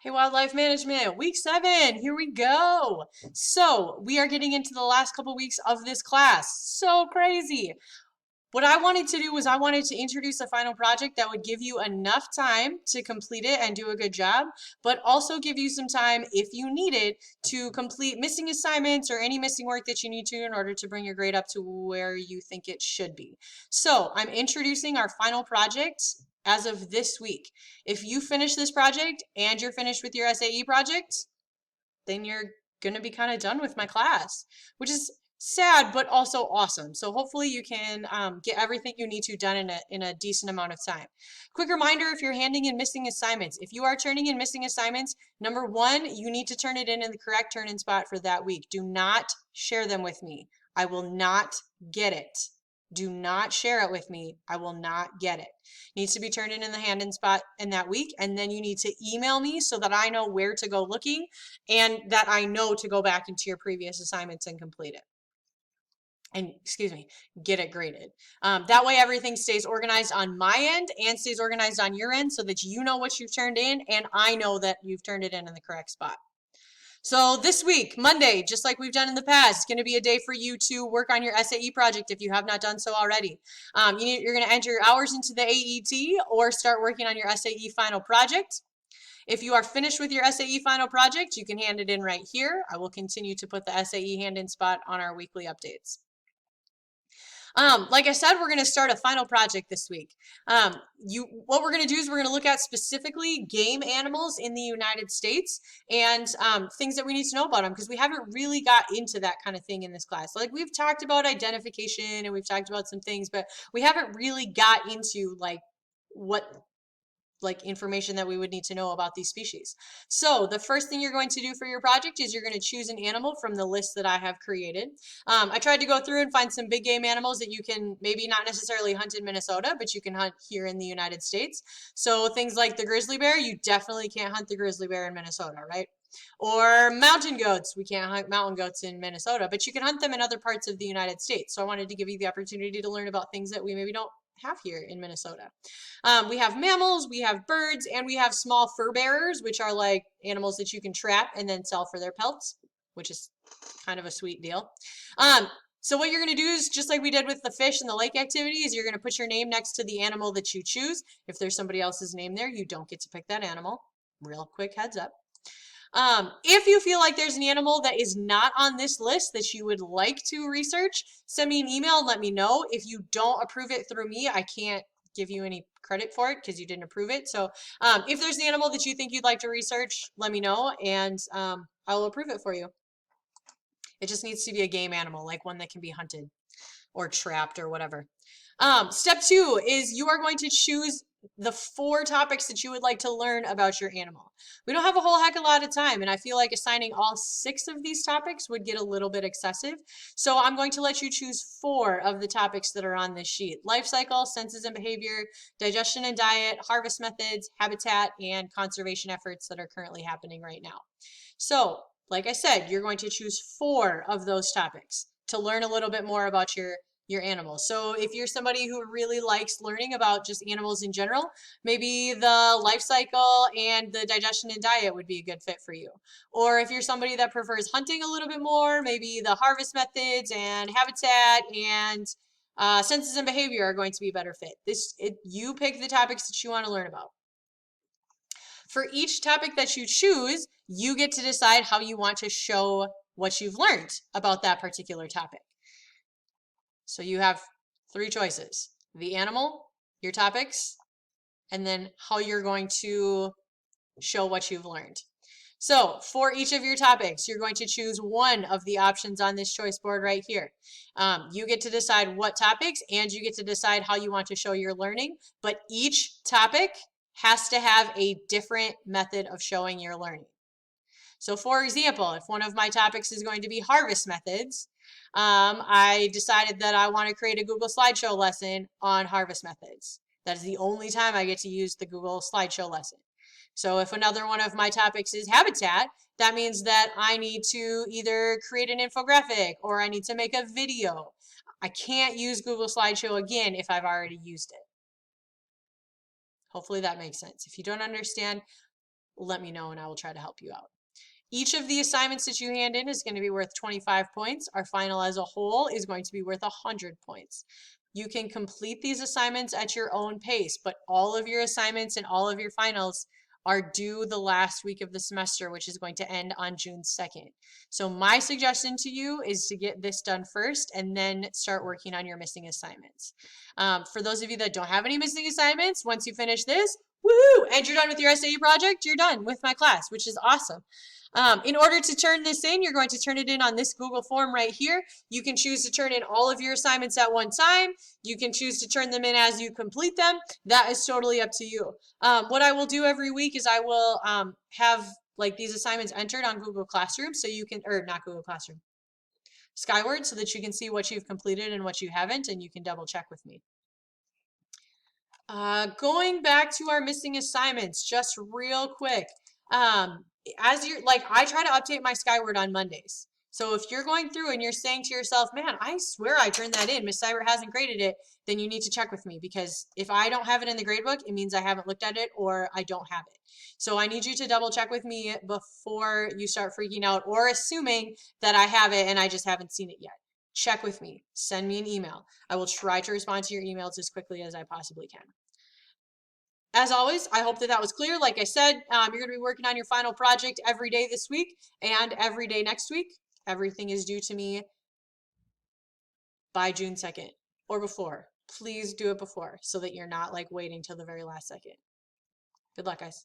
Hey, Wildlife Management, week 7, here we go. So, we are getting into the last couple weeks of this class. So crazy. What I wanted to do was I wanted to introduce a final project that would give you enough time to complete it and do a good job, but also give you some time, if you need it, to complete missing assignments or any missing work that you need to in order to bring your grade up to where you think it should be. So I'm introducing our final project as of this week. If you finish this project and you're finished with your SAE project, then you're going to be kind of done with my class, which is sad but also awesome. So hopefully you can get everything you need to done in a decent amount of time. Quick reminder, if you're handing in missing assignments, if you are turning in missing assignments, number one, you need to turn it in the correct turn-in spot for that week. Do not share them with me. I will not get it. Do not share it with me. I will not get it. Needs to be turned in the hand-in spot in that week, and then you need to email me so that I know where to go looking and that I know to go back into your previous assignments and complete it. And excuse me, get it graded. That way everything stays organized on my end and stays organized on your end so that you know what you've turned in and I know that you've turned it in the correct spot. So this week, Monday, just like we've done in the past, going to be a day for you to work on your SAE project if you have not done so already. You're going to enter your hours into the AET or start working on your SAE final project. If you are finished with your SAE final project, you can hand it in right here. I will continue to put the SAE hand-in spot on our weekly updates. Like I said, we're going to start a final project this week. What we're going to do is we're going to look at specifically game animals in the United States and things that we need to know about them because we haven't really got into that kind of thing in this class. Like we've talked about identification and we've talked about some things, but we haven't really got into what information that we would need to know about these species. So the first thing you're going to do for your project is you're going to choose an animal from the list that I have created. I tried to go through and find some big game animals that you can maybe not necessarily hunt in Minnesota, but you can hunt here in the United States. So things like the grizzly bear, you definitely can't hunt the grizzly bear in Minnesota, right? Or mountain goats. We can't hunt mountain goats in Minnesota, but you can hunt them in other parts of the United States. So I wanted to give you the opportunity to learn about things that we maybe don't have here in Minnesota. We have mammals, we have birds, and we have small fur bearers, which are like animals that you can trap and then sell for their pelts, which is kind of a sweet deal. So what you're going to do is just like we did with the fish and the lake activity is you're going to put your name next to the animal that you choose. If there's somebody else's name there, you don't get to pick that animal. Real quick heads up. If you feel like there's an animal that is not on this list that you would like to research, send me an email and let me know. If you don't approve it through me, I can't give you any credit for it because you didn't approve it. So if there's an animal that you think you'd like to research, let me know and I will approve it for you. It just needs to be a game animal, like one that can be hunted or trapped or whatever. Step 2 is you are going to choose the 4 topics that you would like to learn about your animal. We don't have a whole heck of a lot of time, and I feel like assigning all 6 of these topics would get a little bit excessive. So I'm going to let you choose 4 of the topics that are on this sheet. Life cycle, senses and behavior, digestion and diet, harvest methods, habitat, and conservation efforts that are currently happening right now. So, like I said, you're going to choose 4 of those topics to learn a little bit more about your animals. So if you're somebody who really likes learning about just animals in general, maybe the life cycle and the digestion and diet would be a good fit for you. Or if you're somebody that prefers hunting a little bit more, maybe the harvest methods and habitat and senses and behavior are going to be a better fit. You pick the topics that you want to learn about. For each topic that you choose, you get to decide how you want to show what you've learned about that particular topic. So you have 3 choices: the animal, your topics, and then how you're going to show what you've learned. So for each of your topics, you're going to choose one of the options on this choice board right here. You get to decide what topics and you get to decide how you want to show your learning, but each topic has to have a different method of showing your learning. So for example, if one of my topics is going to be harvest methods, I decided that I want to create a Google Slideshow lesson on harvest methods. That is the only time I get to use the Google Slideshow lesson. So if another one of my topics is habitat, that means that I need to either create an infographic or I need to make a video. I can't use Google Slideshow again if I've already used it. Hopefully that makes sense. If you don't understand let me know and I will try to help you out. Each of the assignments that you hand in is going to be worth 25 points. Our final as a whole is going to be worth 100 points. You can complete these assignments at your own pace, but all of your assignments and all of your finals are due the last week of the semester, which is going to end on June 2nd. So my suggestion to you is to get this done first and then start working on your missing assignments. For those of you that don't have any missing assignments, once you finish this, woo, and you're done with your SAE project, you're done with my class, which is awesome. In order to turn this in, you're going to turn it in on this Google form right here. You can choose to turn in all of your assignments at one time. You can choose to turn them in as you complete them. That is totally up to you. What I will do every week is I will have like these assignments entered on Google Classroom so you can, or not Google Classroom, Skyward, so that you can see what you've completed and what you haven't, and you can double check with me. Going back to our missing assignments, just real quick. As you're like, I try to update my Skyward on Mondays. So if you're going through and you're saying to yourself, man, I swear I turned that in, Miss Cybert hasn't graded it, then you need to check with me, because if I don't have it in the gradebook, it means I haven't looked at it or I don't have it. So I need you to double check with me before you start freaking out or assuming that I have it and I just haven't seen it yet. Check with me, send me an email. I will try to respond to your emails as quickly as I possibly can. As always, I hope that that was clear. Like I said, you're going to be working on your final project every day this week and every day next week. Everything is due to me by June 2nd or before. Please do it before so that you're not like waiting till the very last second. Good luck, guys.